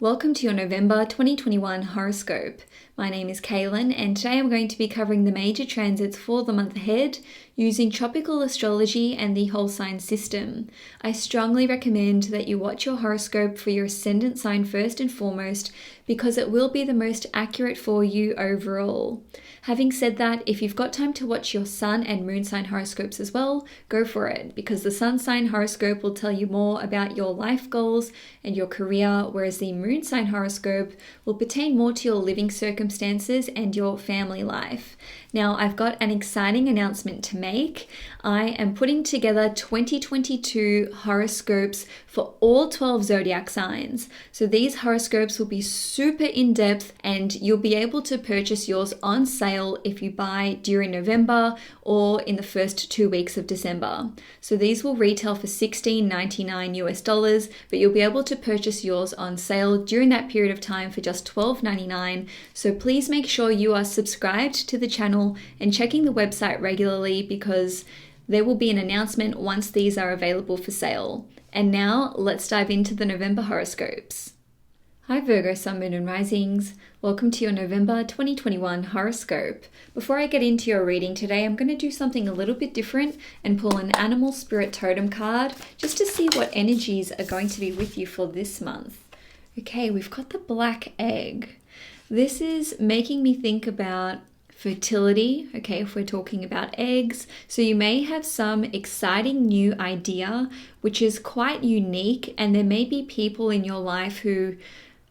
Welcome to your November 2021 horoscope. My name is Cailin, and today I'm going to be covering the major transits for the month ahead using tropical astrology and the whole sign system. I strongly recommend that you watch your horoscope for your ascendant sign first and foremost because it will be the most accurate for you overall. Having said that, if you've got time to watch your sun and moon sign horoscopes as well, go for it because the sun sign horoscope will tell you more about your life goals and your career, whereas the moon sign horoscope will pertain more to your living circumstances and your family life. Now, I've got an exciting announcement to make. I am putting together 2022 horoscopes for all 12 zodiac signs. So these horoscopes will be super in-depth and you'll be able to purchase yours on sale if you buy during November or in the first 2 weeks of December. So these will retail for $16.99 US, but you'll be able to purchase yours on sale during that period of time for just $12.99. So please make sure you are subscribed to the channel and checking the website regularly because there will be an announcement once these are available for sale. And now let's dive into the November horoscopes. Hi Virgo, Sun, Moon and Risings. Welcome to your November 2021 horoscope. Before I get into your reading today, I'm going to do something a little bit different and pull an animal spirit totem card just to see what energies are going to be with you for this month. Okay, we've got the black egg. This is making me think about fertility, okay, if we're talking about eggs. So you may have some exciting new idea, which is quite unique, and there may be people in your life who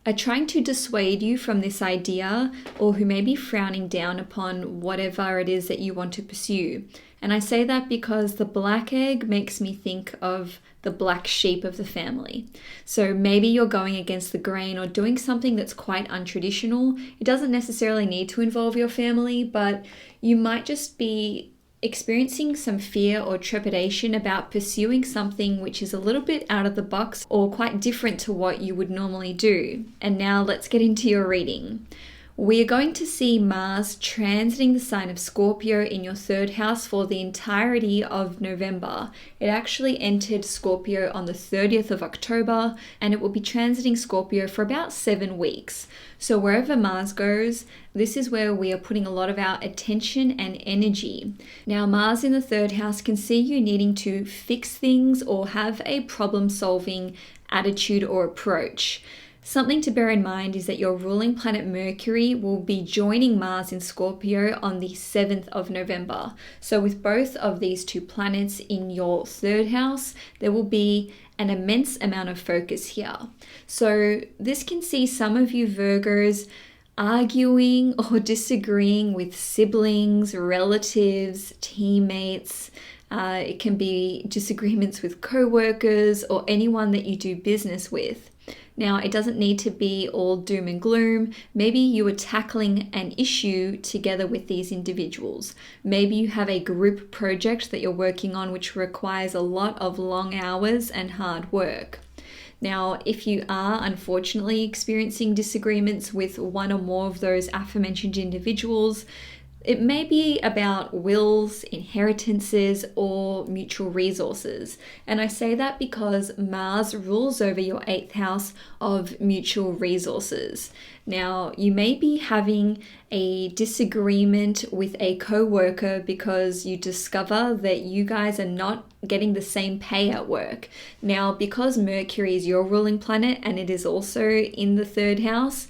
are trying to dissuade you from this idea or who may be frowning down upon whatever it is that you want to pursue. And I say that because the black egg makes me think of the black sheep of the family. So maybe you're going against the grain or doing something that's quite untraditional. It doesn't necessarily need to involve your family, but you might just be experiencing some fear or trepidation about pursuing something which is a little bit out of the box or quite different to what you would normally do. And now let's get into your reading. We are going to see Mars transiting the sign of Scorpio in your third house for the entirety of November. It actually entered Scorpio on the 30th of October and it will be transiting Scorpio for about 7 weeks. So wherever Mars goes, this is where we are putting a lot of our attention and energy. Now, Mars in the third house can see you needing to fix things or have a problem-solving attitude or approach. Something to bear in mind is that your ruling planet Mercury will be joining Mars in Scorpio on the 7th of November. So with both of these two planets in your third house, there will be an immense amount of focus here. So this can see some of you Virgos arguing or disagreeing with siblings, relatives, teammates. It can be disagreements with co-workers or anyone that you do business with. Now, it doesn't need to be all doom and gloom. Maybe you are tackling an issue together with these individuals. Maybe you have a group project that you're working on which requires a lot of long hours and hard work. Now, if you are unfortunately experiencing disagreements with one or more of those aforementioned individuals, it may be about wills, inheritances, or mutual resources. And I say that because Mars rules over your 8th house of mutual resources. Now, you may be having a disagreement with a co-worker because you discover that you guys are not getting the same pay at work. Now, because Mercury is your ruling planet and it is also in the third house,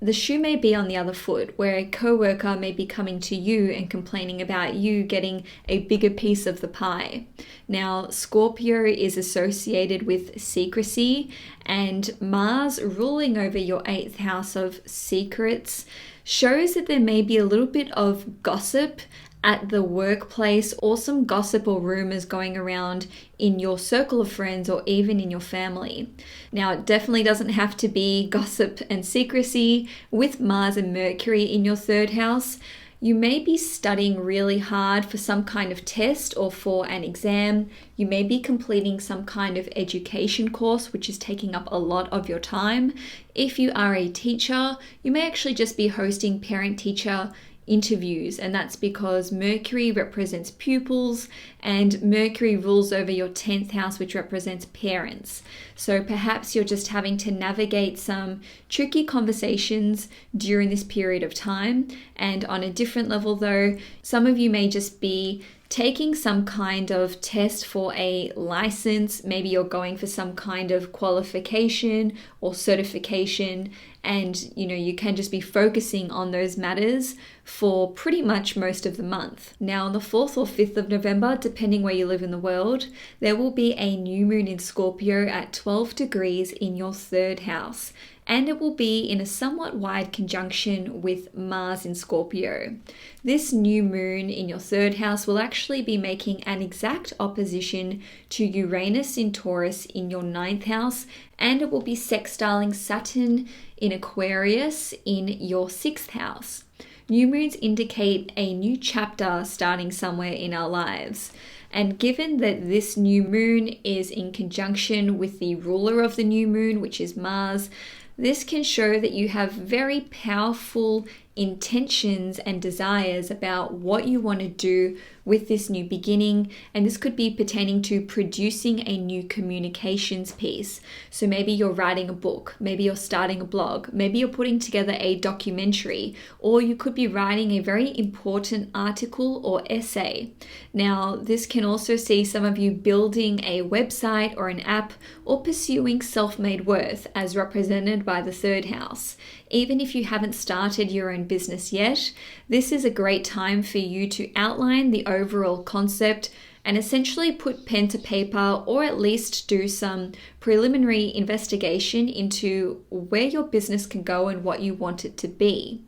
the shoe may be on the other foot, where a co-worker may be coming to you and complaining about you getting a bigger piece of the pie. Now, Scorpio is associated with secrecy, and Mars ruling over your 8th house of secrets shows that there may be a little bit of gossip at the workplace or some gossip or rumors going around in your circle of friends or even in your family. Now, it definitely doesn't have to be gossip and secrecy. With Mars and Mercury in your third house, you may be studying really hard for some kind of test or for an exam. You may be completing some kind of education course, which is taking up a lot of your time. If you are a teacher, you may actually just be hosting parent-teacher interviews, and that's because Mercury represents pupils and Mercury rules over your 10th house, which represents parents. So perhaps you're just having to navigate some tricky conversations during this period of time. And on a different level though, some of you may just be taking some kind of test for a license. Maybe you're going for some kind of qualification or certification, and you can just be focusing on those matters for pretty much most of the month. Now on the 4th or 5th of November, depending where you live in the world, there will be a new moon in Scorpio at 12 degrees in your 3rd house, and it will be in a somewhat wide conjunction with Mars in Scorpio. This new moon in your 3rd house will actually be making an exact opposition to Uranus in Taurus in your 9th house, and it will be sextiling Saturn in Aquarius in your 6th house. New moons indicate a new chapter starting somewhere in our lives. And given that this new moon is in conjunction with the ruler of the new moon, which is Mars, this can show that you have very powerful intentions and desires about what you want to do with this new beginning, and this could be pertaining to producing a new communications piece. So maybe you're writing a book, maybe you're starting a blog, maybe you're putting together a documentary, or you could be writing a very important article or essay. Now, this can also see some of you building a website or an app or pursuing self-made worth as represented by the 3rd house. Even if you haven't started your own business yet, this is a great time for you to outline the overall concept and essentially put pen to paper, or at least do some preliminary investigation into where your business can go and what you want it to be.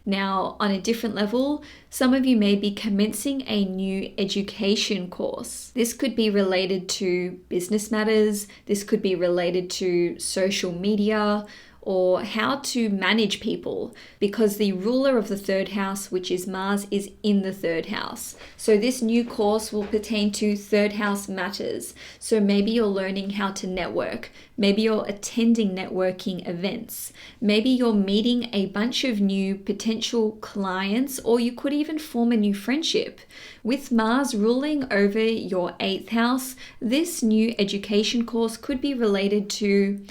Now, on a different level, some of you may be commencing a new education course. This could be related to business matters, this could be related to social media, or how to manage people, because the ruler of the 3rd house, which is Mars, is in the 3rd house. So this new course will pertain to 3rd house matters. So maybe you're learning how to network. Maybe you're attending networking events. Maybe you're meeting a bunch of new potential clients, or you could even form a new friendship. With Mars ruling over your 8th house, this new education course could be related to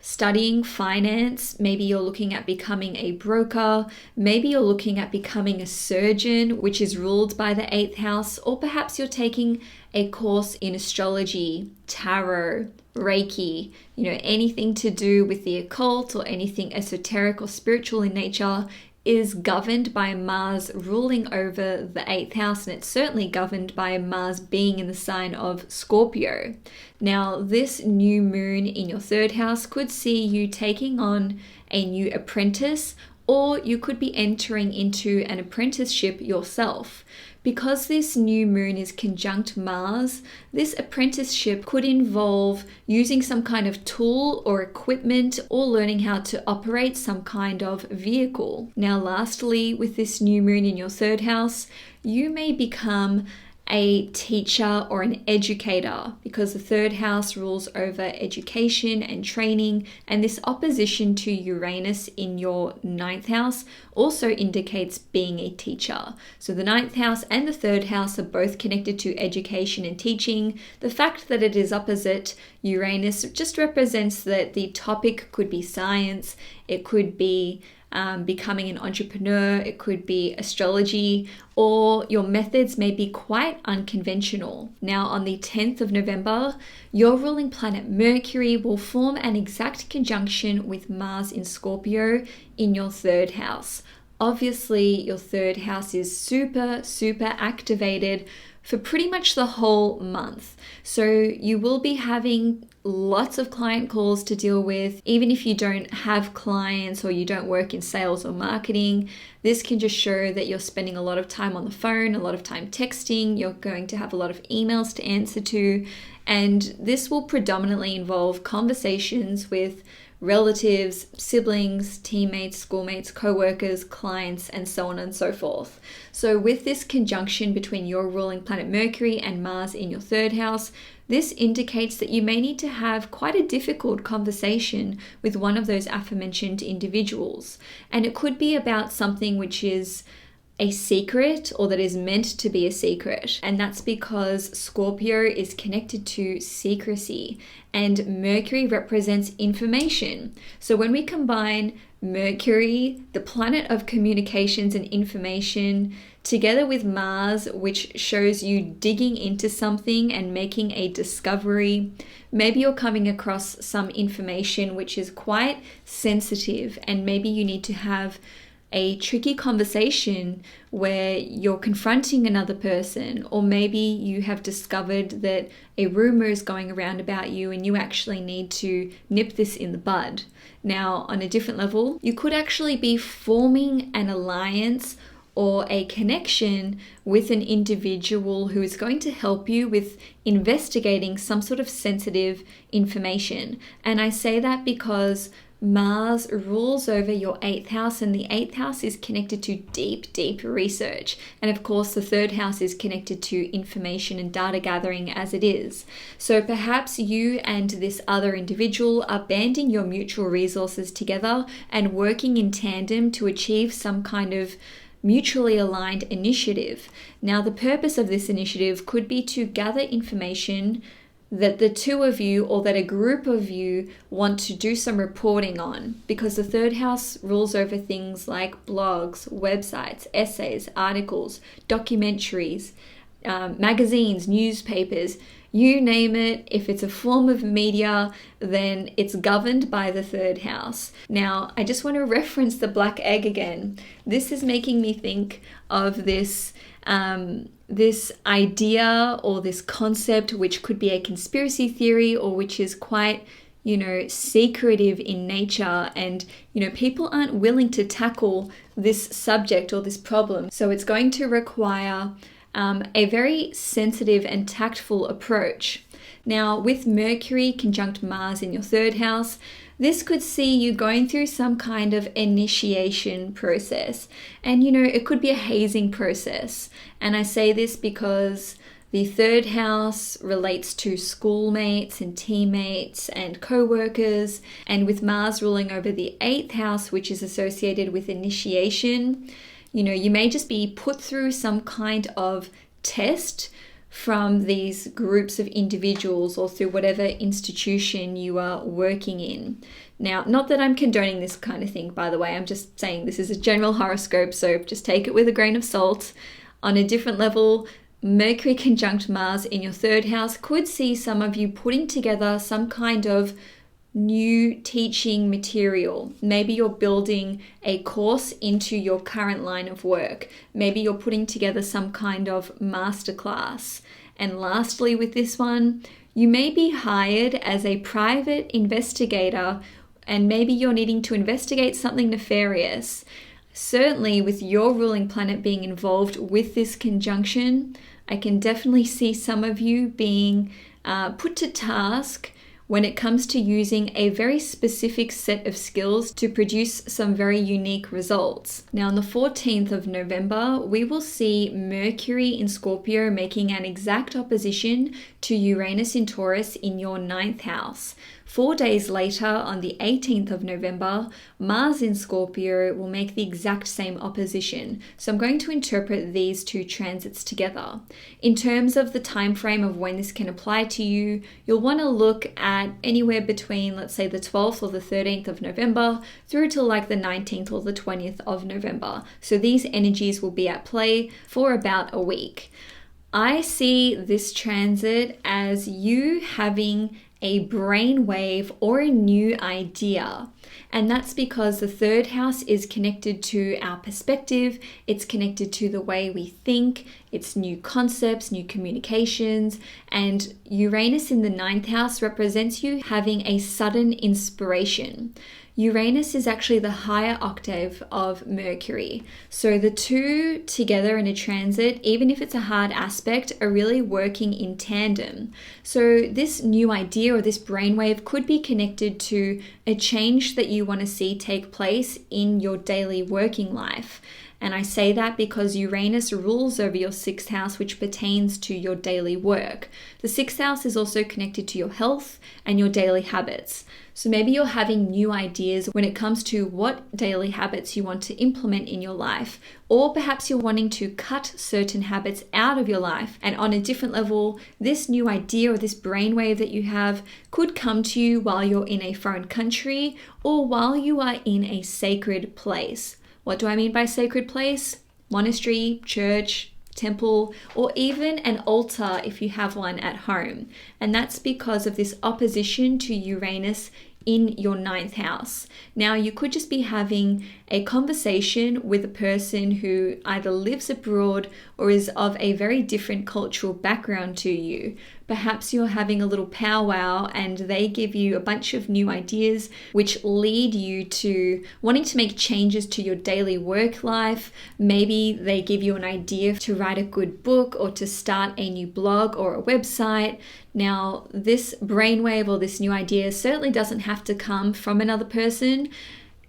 studying finance. Maybe you're looking at becoming a broker. Maybe you're looking at becoming a surgeon, which is ruled by the 8th house. Or perhaps you're taking a course in astrology, tarot, Reiki, anything to do with the occult or anything esoteric or spiritual in nature is governed by Mars ruling over the 8th house, and it's certainly governed by Mars being in the sign of Scorpio. Now, this new moon in your 3rd house could see you taking on a new apprentice, or you could be entering into an apprenticeship yourself. Because this new moon is conjunct Mars, this apprenticeship could involve using some kind of tool or equipment, or learning how to operate some kind of vehicle. Now, lastly, with this new moon in your 3rd house, you may become a teacher or an educator, because the 3rd house rules over education and training, and this opposition to Uranus in your 9th house also indicates being a teacher. So the 9th house and the 3rd house are both connected to education and teaching. The fact that it is opposite Uranus just represents that the topic could be science, it could be becoming an entrepreneur, it could be astrology, or your methods may be quite unconventional. Now, on the 10th of November, your ruling planet Mercury will form an exact conjunction with Mars in Scorpio in your 3rd house. Obviously, your 3rd house is super activated for pretty much the whole month. So you will be having lots of client calls to deal with. Even if you don't have clients or you don't work in sales or marketing, this can just show that you're spending a lot of time on the phone, a lot of time texting, you're going to have a lot of emails to answer to, and this will predominantly involve conversations with relatives, siblings, teammates, schoolmates, co-workers, clients, and so on and so forth. So with this conjunction between your ruling planet Mercury and Mars in your 3rd house, this indicates that you may need to have quite a difficult conversation with one of those aforementioned individuals. And it could be about something which is a secret or that is meant to be a secret. And that's because Scorpio is connected to secrecy and Mercury represents information. So when we combine Mercury, the planet of communications and information, together with Mars, which shows you digging into something and making a discovery, maybe you're coming across some information which is quite sensitive, and maybe you need to have a tricky conversation where you're confronting another person, or maybe you have discovered that a rumor is going around about you and you actually need to nip this in the bud. Now, on a different level, you could actually be forming an alliance or a connection with an individual who is going to help you with investigating some sort of sensitive information. And I say that because Mars rules over your 8th house, and the 8th house is connected to deep research. And of course, the 3rd house is connected to information and data gathering as it is. So perhaps you and this other individual are banding your mutual resources together and working in tandem to achieve some kind of mutually aligned initiative. Now, the purpose of this initiative could be to gather information that the two of you or that a group of you want to do some reporting on, because the 3rd house rules over things like blogs, websites, essays, articles, documentaries, magazines, newspapers, you name it. If it's a form of media, then it's governed by the 3rd house. Now, I just want to reference the black egg again. This is making me think of this idea or this concept, which could be a conspiracy theory or which is quite, secretive in nature. And, people aren't willing to tackle this subject or this problem. So it's going to require a very sensitive and tactful approach. Now, with Mercury conjunct Mars in your 3rd house, this could see you going through some kind of initiation process. And, it could be a hazing process. And I say this because the 3rd house relates to schoolmates and teammates and co-workers. And with Mars ruling over the 8th house, which is associated with initiation, you may just be put through some kind of test from these groups of individuals or through whatever institution you are working in. Now, not that I'm condoning this kind of thing, by the way, I'm just saying this is a general horoscope, so just take it with a grain of salt. On a different level, Mercury conjunct Mars in your 3rd house could see some of you putting together some kind of new teaching material. Maybe you're building a course into your current line of work. Maybe you're putting together some kind of masterclass. And lastly, with this one, you may be hired as a private investigator, and maybe you're needing to investigate something nefarious. Certainly, with your ruling planet being involved with this conjunction, I can definitely see some of you being put to task when it comes to using a very specific set of skills to produce some very unique results. Now, on the 14th of November, we will see Mercury in Scorpio making an exact opposition to Uranus in Taurus in your 9th house. 4 days later, on the 18th of November, Mars in Scorpio will make the exact same opposition. So I'm going to interpret these two transits together. In terms of the time frame of when this can apply to you, you'll want to look at anywhere between, let's say, the 12th or the 13th of November through to like the 19th or the 20th of November. So these energies will be at play for about a week. I see this transit as you having a brainwave or a new idea. And that's because the 3rd house is connected to our perspective, it's connected to the way we think, it's new concepts, new communications, and Uranus in the 9th house represents you having a sudden inspiration. Uranus is actually the higher octave of Mercury. So the two together in a transit, even if it's a hard aspect, are really working in tandem. So this new idea or this brainwave could be connected to a change that you want to see take place in your daily working life. And I say that because Uranus rules over your 6th house, which pertains to your daily work. The 6th house is also connected to your health and your daily habits. So maybe you're having new ideas when it comes to what daily habits you want to implement in your life, or perhaps you're wanting to cut certain habits out of your life. And on a different level, this new idea or this brainwave that you have could come to you while you're in a foreign country or while you are in a sacred place. What do I mean by sacred place? Monastery, church, temple, or even an altar if you have one at home. And that's because of this opposition to Uranus in your 9th house. Now, you could just be having a conversation with a person who either lives abroad or is of a very different cultural background to you. Perhaps you're having a little powwow and they give you a bunch of new ideas which lead you to wanting to make changes to your daily work life. Maybe they give you an idea to write a good book or to start a new blog or a website. Now, this brainwave or this new idea certainly doesn't have to come from another person.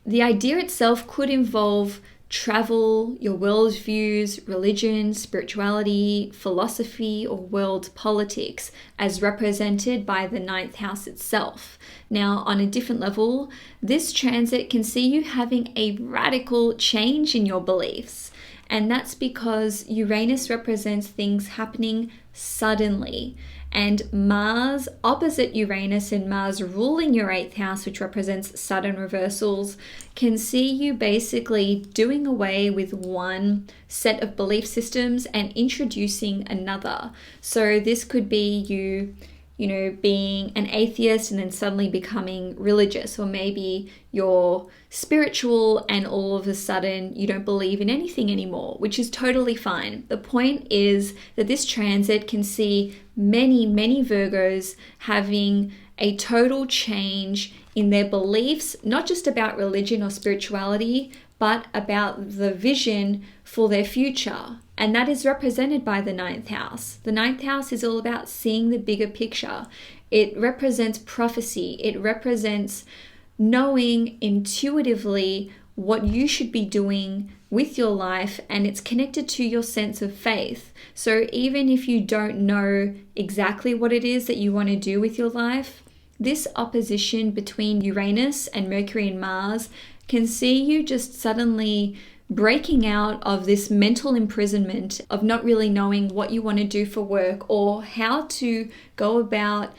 The idea itself could involve travel, your worldviews, religion, spirituality, philosophy, or world politics, as represented by the 9th house itself. Now, on a different level, this transit can see you having a radical change in your beliefs. And that's because Uranus represents things happening suddenly. And Mars opposite Uranus and Mars ruling your 8th house, which represents sudden reversals, can see you basically doing away with one set of belief systems and introducing another. So this could be you being an atheist and then suddenly becoming religious, or maybe you're spiritual and all of a sudden you don't believe in anything anymore, which is totally fine. The point is that this transit can see many, many Virgos having a total change in their beliefs, not just about religion or spirituality, but about the vision for their future. And that is represented by the 9th house. The 9th house is all about seeing the bigger picture. It represents prophecy. It represents knowing intuitively what you should be doing with your life, and it's connected to your sense of faith. So even if you don't know exactly what it is that you want to do with your life, this opposition between Uranus and Mercury and Mars can see you just suddenly breaking out of this mental imprisonment of not really knowing what you want to do for work or how to go about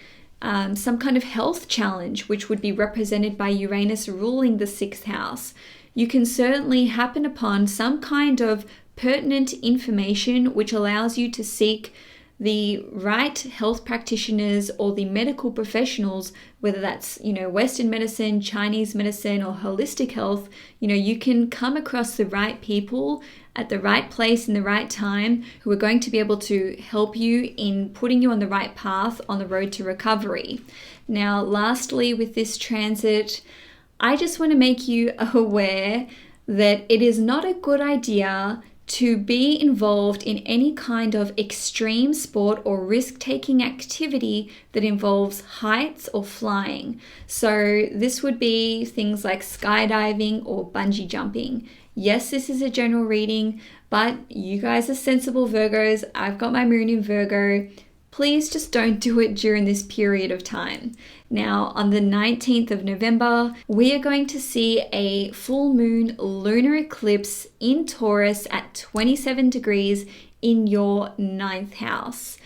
some kind of health challenge, which would be represented by Uranus ruling the 6th house. You can certainly happen upon some kind of pertinent information which allows you to seek the right health practitioners or the medical professionals, whether that's, Western medicine, Chinese medicine, or holistic health. You can come across the right people at the right place in the right time who are going to be able to help you in putting you on the right path on the road to recovery. Now, lastly, with this transit, I just want to make you aware that it is not a good idea to be involved in any kind of extreme sport or risk-taking activity that involves heights or flying. So this would be things like skydiving or bungee jumping. Yes, this is a general reading, but you guys are sensible Virgos. I've got my moon in Virgo. Please just don't do it during this period of time. Now, on the 19th of November, we are going to see a full moon lunar eclipse in Taurus at 27 degrees in your 9th house.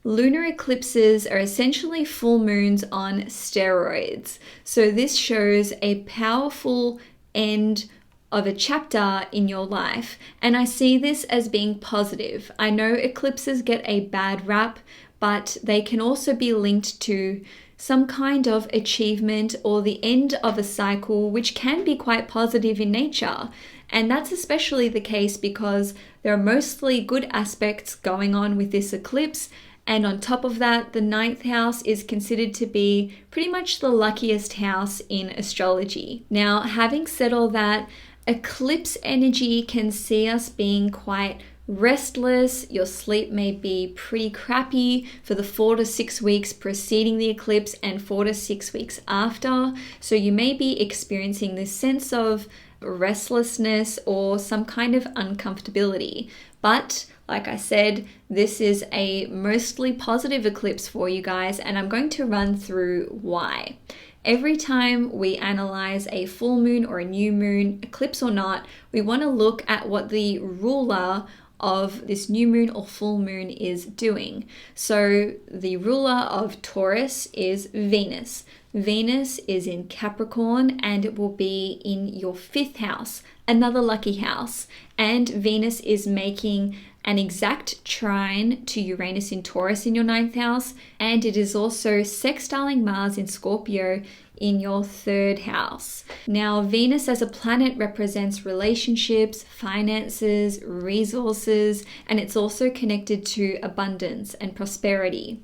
Lunar eclipses are essentially full moons on steroids. So this shows a powerful end of a chapter in your life. And I see this as being positive. I know eclipses get a bad rap, but they can also be linked to some kind of achievement or the end of a cycle, which can be quite positive in nature. And that's especially the case because there are mostly good aspects going on with this eclipse. And on top of that, the 9th house is considered to be pretty much the luckiest house in astrology. Now, having said all that, eclipse energy can see us being quite restless. Your sleep may be pretty crappy for the 4 to 6 weeks preceding the eclipse and 4 to 6 weeks after. So you may be experiencing this sense of restlessness or some kind of uncomfortability. But like I said, this is a mostly positive eclipse for you guys, and I'm going to run through why. Every time we analyze a full moon or a new moon, eclipse or not, we want to look at what the ruler of this new moon or full moon is doing. So the ruler of Taurus is Venus. Venus is in Capricorn and it will be in your 5th house, another lucky house. And Venus is making an exact trine to Uranus in Taurus in your 9th house, and it is also sextiling Mars in Scorpio in your 3rd house. Now, Venus as a planet represents relationships, finances, resources, and it's also connected to abundance and prosperity.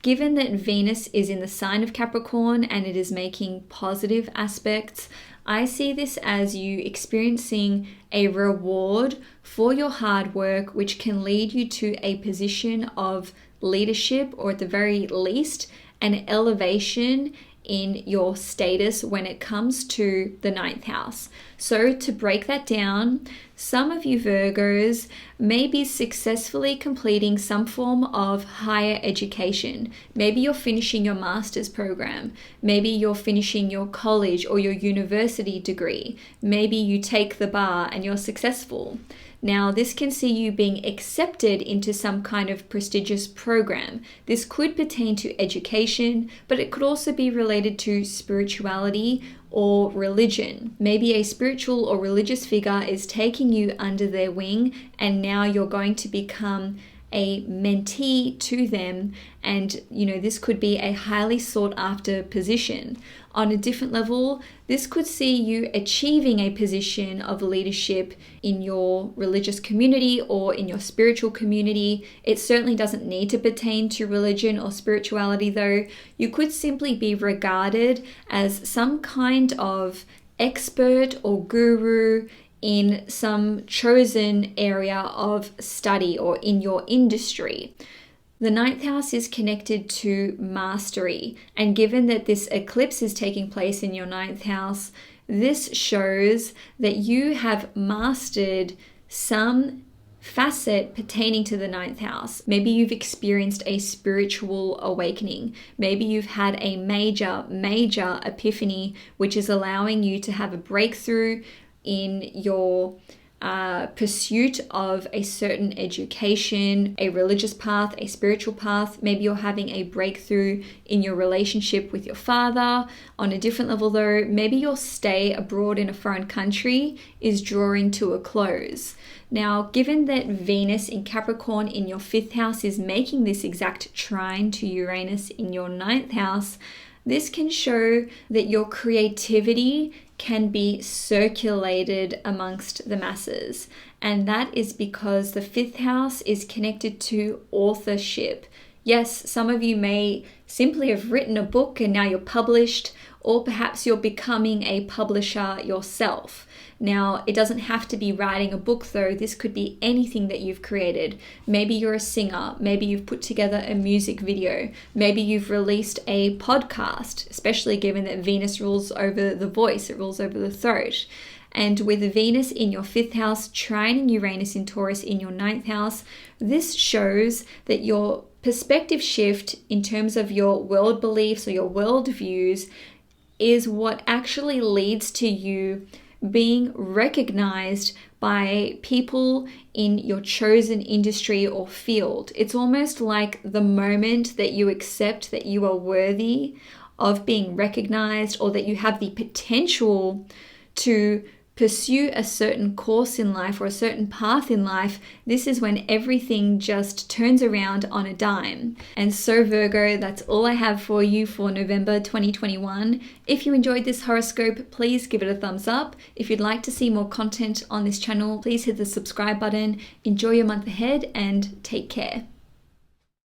Given that Venus is in the sign of Capricorn and it is making positive aspects, I see this as you experiencing a reward for your hard work, which can lead you to a position of leadership, or at the very least, an elevation in your status when it comes to the 9th house. So to break that down, some of you Virgos may be successfully completing some form of higher education. Maybe you're finishing your master's program. Maybe you're finishing your college or your university degree. Maybe you take the bar and you're successful. Now, this can see you being accepted into some kind of prestigious program. This could pertain to education, but it could also be related to spirituality or religion. Maybe a spiritual or religious figure is taking you under their wing, and now you're going to become a mentee to them, and this could be a highly sought after position. On a different level, this could see you achieving a position of leadership in your religious community or in your spiritual community. It certainly doesn't need to pertain to religion or spirituality though. You could simply be regarded as some kind of expert or guru in some chosen area of study or in your industry. The 9th house is connected to mastery, and given that this eclipse is taking place in your 9th house, this shows that you have mastered some facet pertaining to the 9th house. Maybe you've experienced a spiritual awakening. Maybe you've had a major epiphany, which is allowing you to have a breakthrough in your pursuit of a certain education, a religious path, a spiritual path. Maybe you're having a breakthrough in your relationship with your father. On a different level though, maybe your stay abroad in a foreign country is drawing to a close. Now, given that Venus in Capricorn in your 5th house is making this exact trine to Uranus in your 9th house, this can show that your creativity can be circulated amongst the masses. And that is because the 5th house is connected to authorship. Yes, some of you may simply have written a book and now you're published, or perhaps you're becoming a publisher yourself. Now, it doesn't have to be writing a book though. This could be anything that you've created. Maybe you're a singer. Maybe you've put together a music video. Maybe you've released a podcast, especially given that Venus rules over the voice, it rules over the throat. And with Venus in your 5th house, trining Uranus in Taurus in your 9th house, this shows that your perspective shift in terms of your world beliefs or your world views is what actually leads to you being recognized by people in your chosen industry or field. It's almost like the moment that you accept that you are worthy of being recognized, or that you have the potential to pursue a certain course in life or a certain path in life. This is when everything just turns around on a dime. And so Virgo, that's all I have for you for November 2021. If you enjoyed this horoscope, please give it a thumbs up. If you'd like to see more content on this channel, please hit the subscribe button. Enjoy your month ahead and take care.